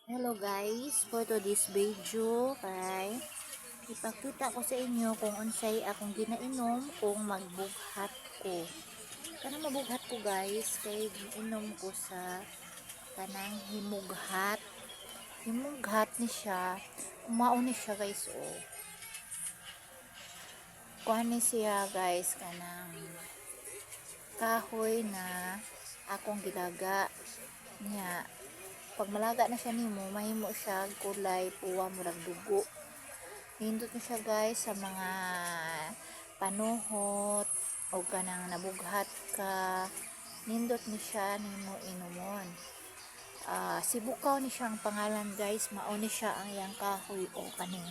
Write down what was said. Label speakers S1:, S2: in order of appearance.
S1: Hello guys, for today's video kay ipakita ko sa inyo kung unsay akong ginainom kung magbughat ko. Kanang mabughat ko guys, kay giinom ko sa kanang himughat. Himughat ni siya, umao ni siya guys Kuha ni siya guys kanang kahoy na akong gilaga niya. Pag malaga na siya nimo, mahimo siya kulay puwa murag dugo. Nindot na siya guys sa mga panuhot o kanang nabughat ka. Nindot ni siya nimo inumon. Sibukaw ni siya ang pangalan guys, mao ni siya ang iyang kahoy o kaning